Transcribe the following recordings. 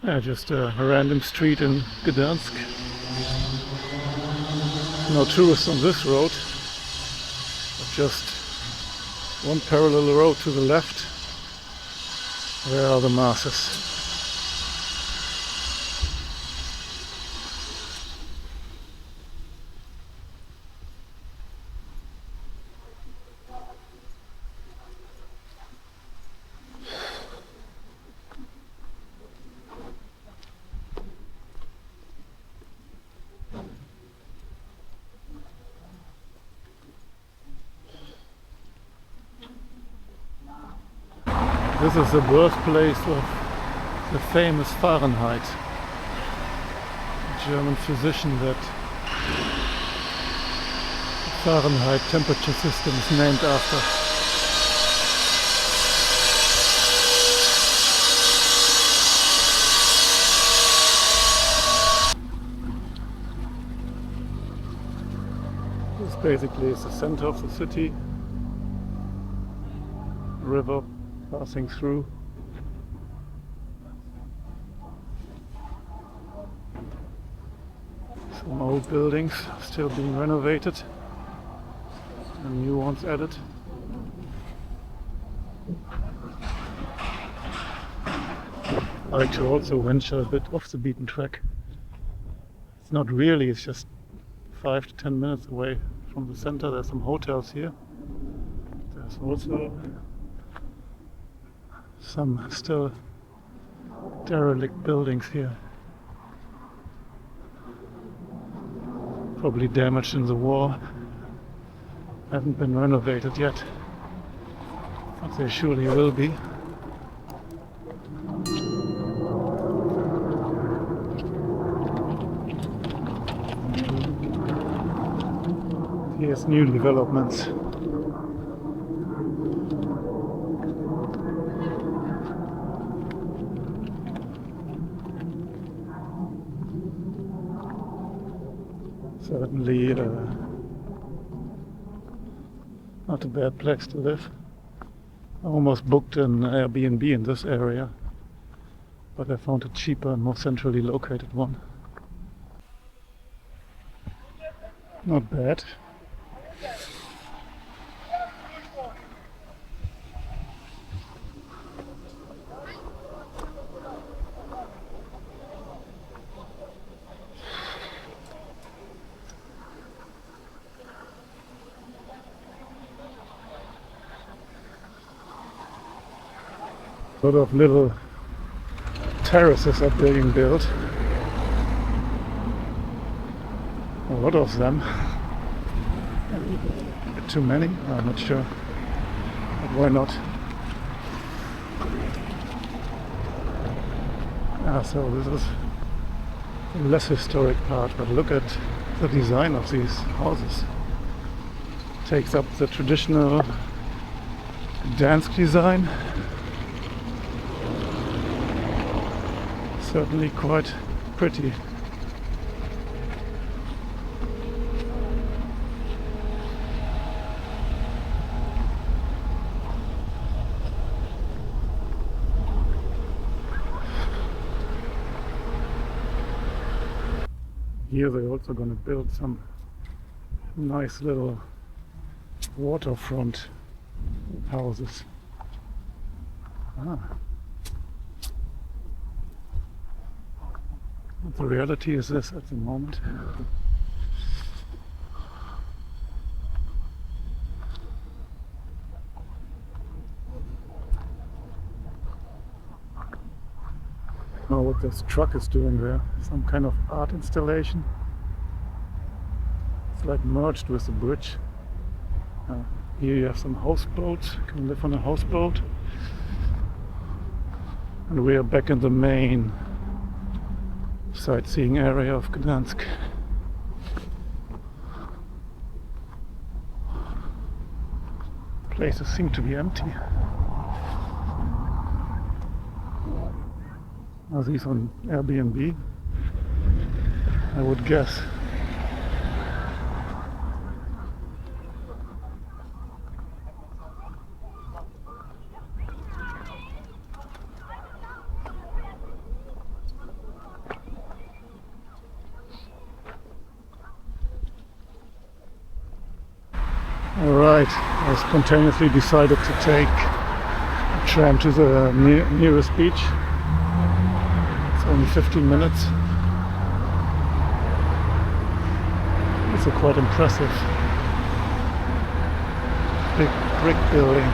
Yeah, just a random street in Gdansk. No tourists on this road, but just one parallel road to the left. Where are the masses? This is the birthplace of the famous Fahrenheit, a German physician that the Fahrenheit temperature system is named after. This basically is the center of the city, river passing through. Some old buildings still being renovated and new ones added. I like to also venture a bit off the beaten track. It's not really, it's just 5 to 10 minutes away from the center. There's some hotels here. There's also some still derelict buildings here. Probably damaged in the war. Haven't been renovated yet, but they surely will be. Here's new developments. Certainly not a bad place to live. I almost booked an Airbnb in this area, but I found a cheaper and more centrally located one. Not bad. A lot of little terraces are being built. A lot of them. A bit too many, I'm not sure. But why not? So this is the less historic part, but look at the design of these houses. Takes up the traditional Gdansk design. Certainly quite pretty. Here they're also going to build some nice little waterfront houses. What the reality is this at the moment. Oh, what this truck is doing there. Some kind of art installation. It's like merged with the bridge. Here you have some houseboats. You can live on a houseboat. And we are back in the main sightseeing area of Gdansk. Places seem to be empty. Are these on Airbnb? I would guess. Alright, I spontaneously decided to take a tram to the nearest beach. It's only 15 minutes. It's quite impressive. Big brick building.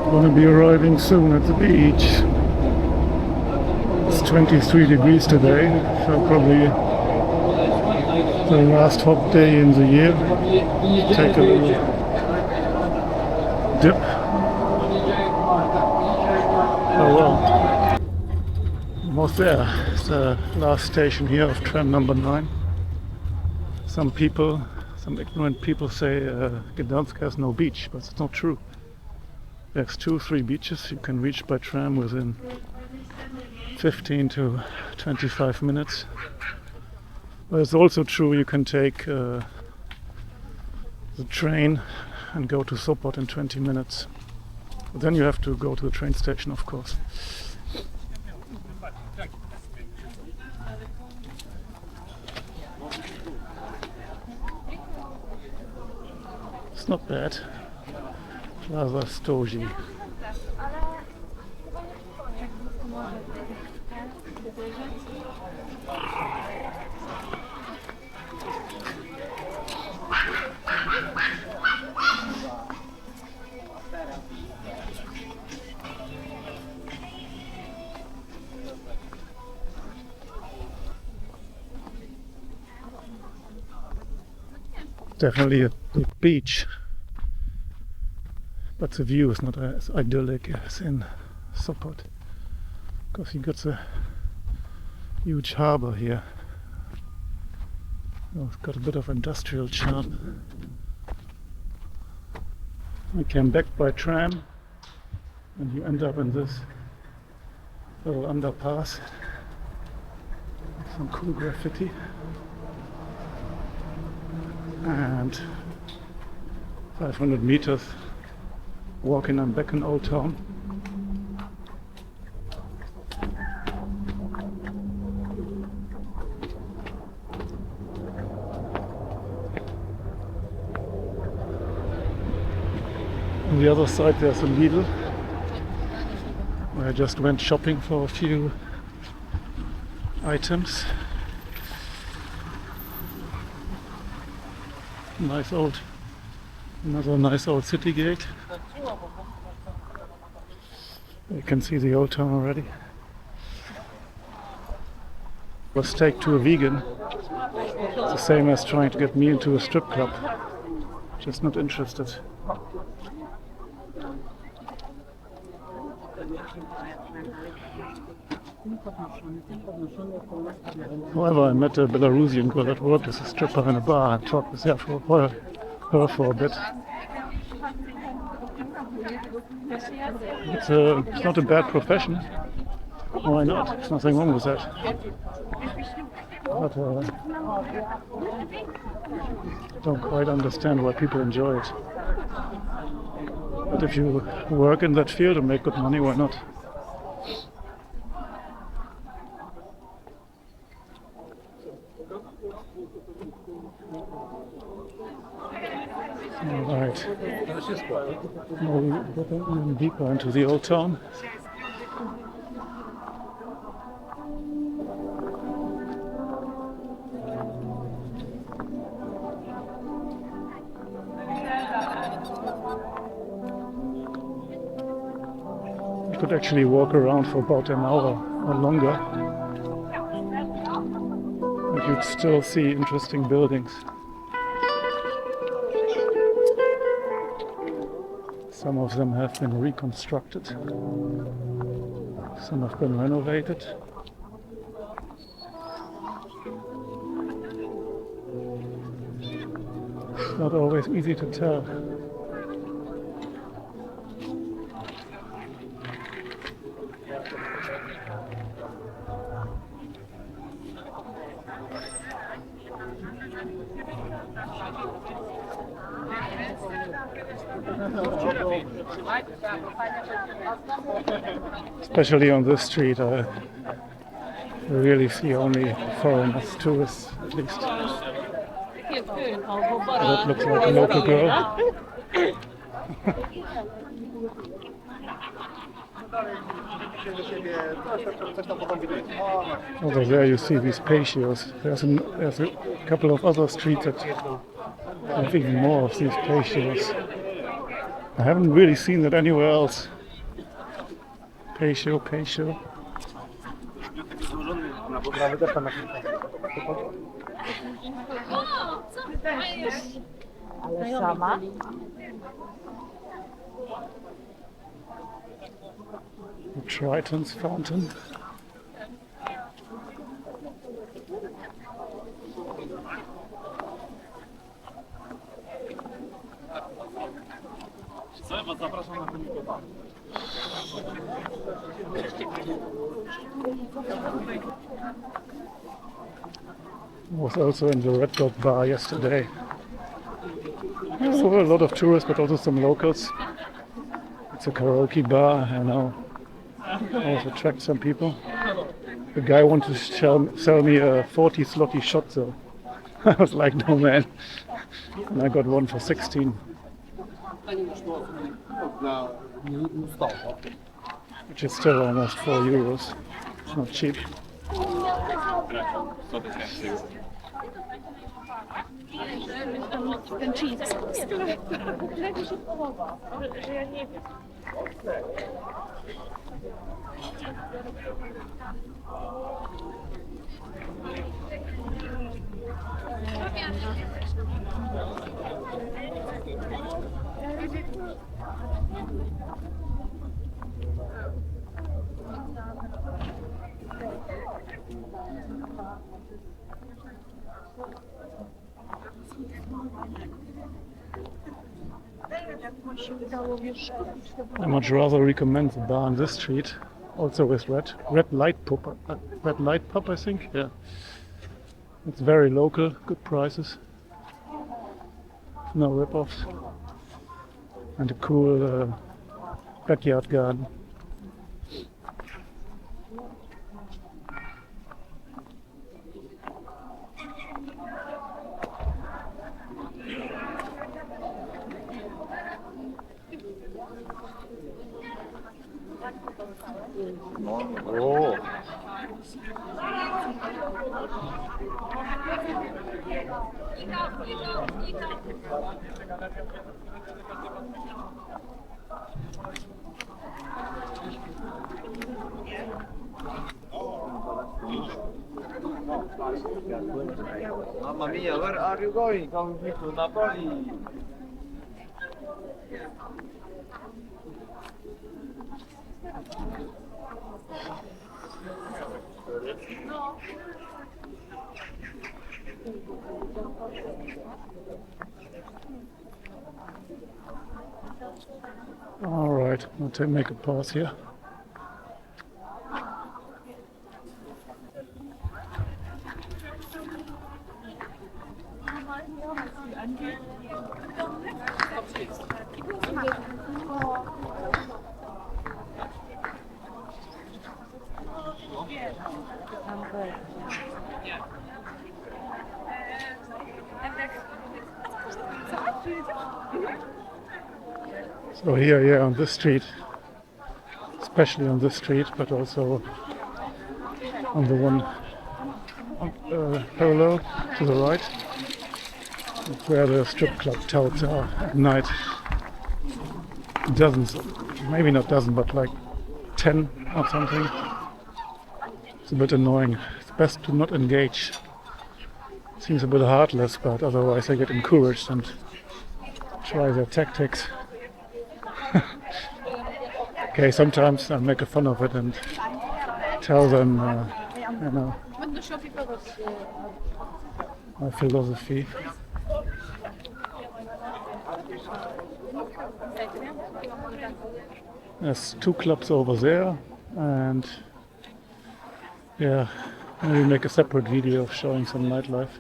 Going to be arriving soon at the beach. It's 23 degrees today, so probably the last hot day in the year. Take a little dip. Oh well. Almost there. It's the last station here of tram number 9. Some ignorant people say Gdansk has no beach, but it's not true. There's 2-3 beaches you can reach by tram within 15 to 25 minutes. But it's also true you can take the train and go to Sopot in 20 minutes. But then you have to go to the train station, of course. It's not bad. Plaza Stoji. Definitely a big beach, but the view is not as idyllic as in Sopot, because you got the huge harbor here. Oh, it's got a bit of industrial charm. I came back by tram and you end up in this little underpass. Some cool graffiti. And 500 meters walking, I'm back in Old Town. On the other side there's a Lidl, where I just went shopping for a few items. Another nice old city gate. You can see the Old Town already. Was take to a vegan. It's the same as trying to get me into a strip club. Just not interested. However, I met a Belarusian girl that worked as a stripper in a bar and talked with her for a bit. It's not a bad profession. Why not? There's nothing wrong with that. But I don't quite understand why people enjoy it. But if you work in that field and make good money, why not? Alright, now we get even deeper into the Old Town. You could actually walk around for about an hour or longer, and you'd still see interesting buildings. Some of them have been reconstructed, some have been renovated. It's not always easy to tell. Especially on this street, I really see only foreigners, tourists at least. That looks like a local girl. Over there you see these patios. There's a couple of other streets that have even more of these patios. I haven't really seen that anywhere else. Patio. Ale sama? The Triton's fountain. Was also in the Red Dot bar yesterday. There were a lot of tourists, but also some locals. It's a karaoke bar, I know. Also attract some people. The guy wanted to sell me a 40 zloty shot, so I was like, no man. And I got one for 16. Which is still almost €4. It's not cheap. Ten cheese. Mi się podoba, że ja nie wiem. I much rather recommend the bar on this street, also with red light pub, I think. Yeah, it's very local, good prices, no rip-offs, and a cool backyard garden. Oh. Mamma mia, where are you going? Come with me to Napoli. All right, I'll make a pause here. So here, yeah, on this street, especially on this street, but also on the one parallel to the right, it's where the strip club touts are at night. Dozens, maybe not dozen, but like 10 or something. It's a bit annoying. It's best to not engage. Seems a bit heartless, but otherwise they get encouraged and try their tactics. Okay, sometimes I make a fun of it and tell them, you know, my philosophy. There's 2 clubs over there, and yeah, maybe make a separate video of showing some nightlife.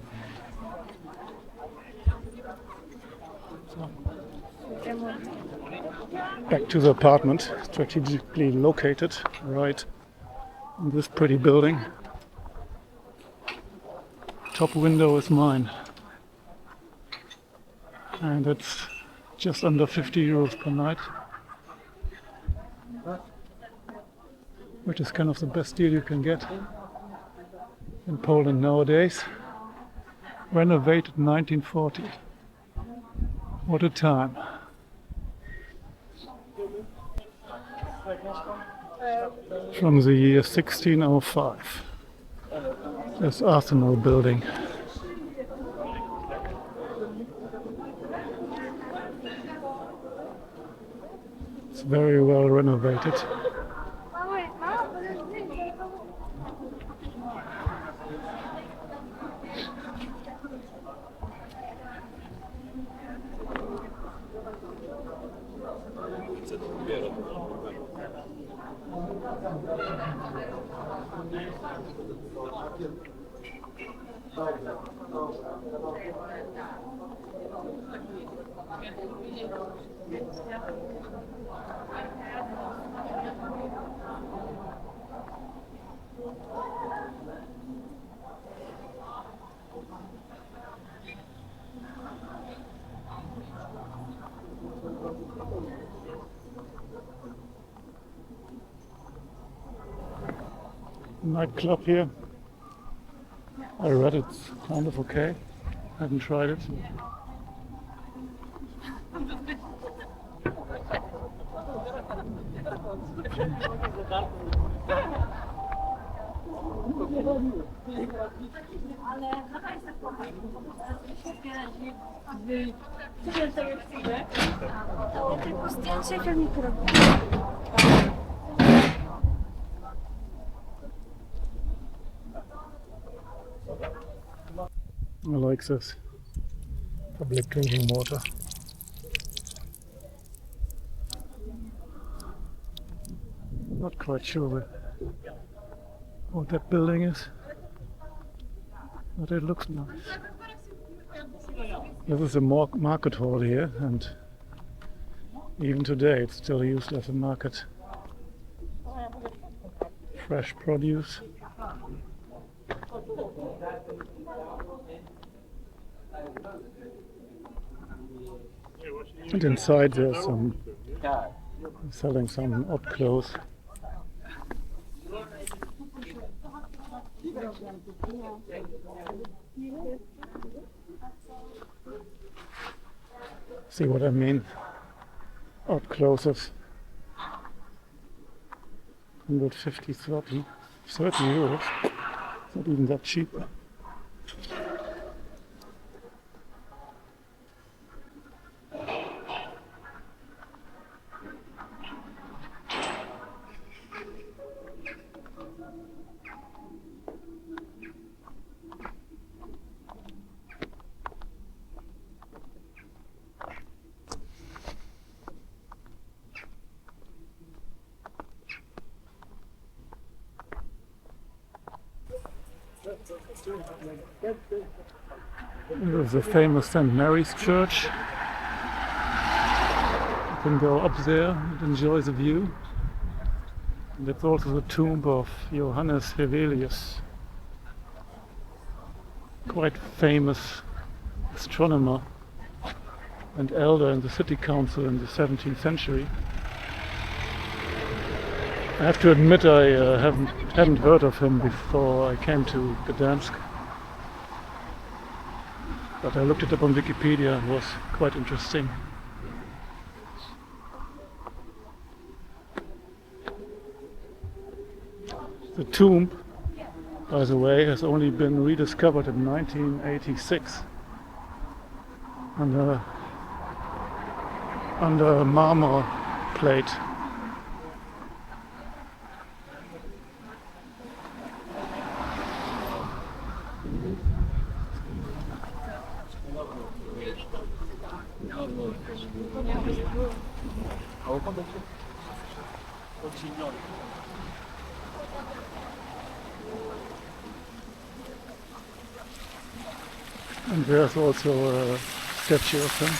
So. Back to the apartment, strategically located right in this pretty building. Top window is mine. And it's just under 50 euros per night. Which is kind of the best deal you can get in Poland nowadays. Renovated 1940. What a time. From the year 1605. This Arsenal building. It's very well renovated. Nightclub here. I read it's kind of okay. Haven't tried it. I like this public drinking water. Not quite sure what that building is, but it looks nice. This is a market hall here, and even today it's still used as a market. Fresh produce. And inside there's some selling some odd clothes. See what I mean? Odd clothes. 150, 30 euros. It's not even that cheap. There's the famous St. Mary's Church. You can go up there and enjoy the view. And it's also the tomb of Johannes Hevelius, quite famous astronomer and elder in the city council in the 17th century. I have to admit I hadn't heard of him before I came to Gdansk. But I looked it up on Wikipedia and it was quite interesting. The tomb, by the way, has only been rediscovered in 1986 under a marmor plate. And there's also a statue of him.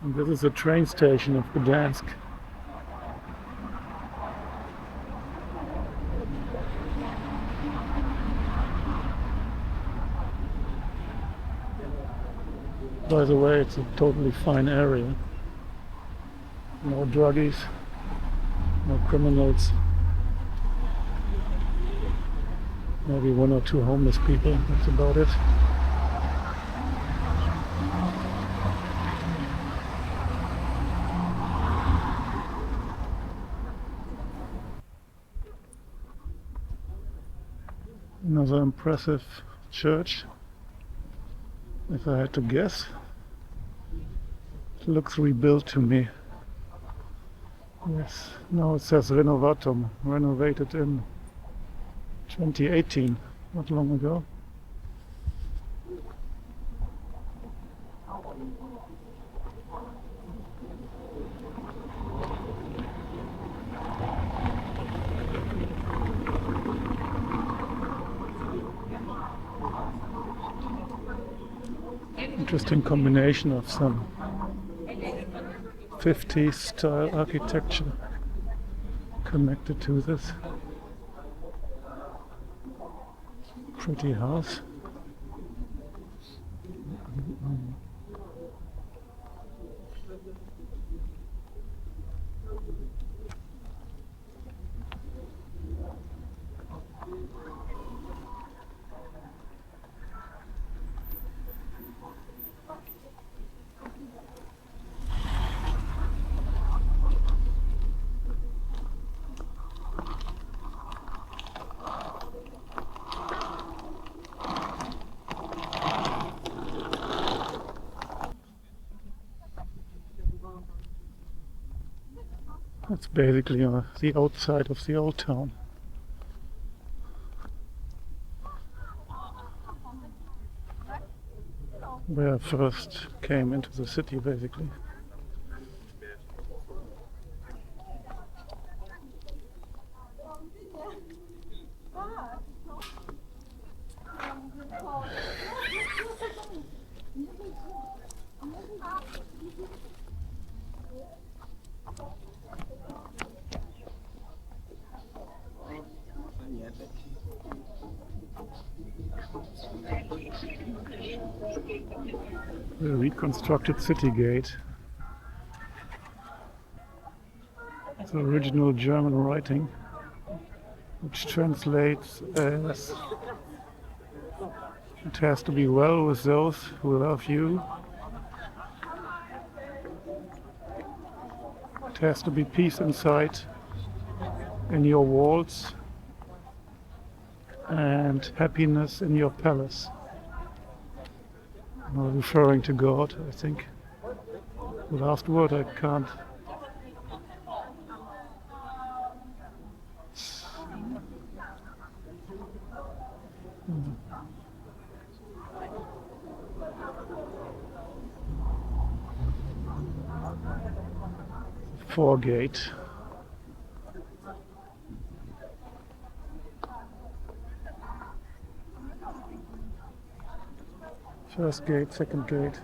And this is the train station of Gdansk. By the way, it's a totally fine area. No druggies, no criminals. Maybe one or two homeless people, that's about it. Another impressive church, if I had to guess. It looks rebuilt to me. Yes, now it says Renovatum, renovated in 2018, not long ago. Interesting combination of some 50s style architecture connected to this pretty house. That's basically the outside of the old town. Where I first came into the city, basically. The reconstructed city gate. It's original German writing, which translates as "It has to be well with those who love you. It has to be peace inside in your walls and happiness in your palace." Referring to God, I think. The last word I can't. Foregate. First gate, second gate.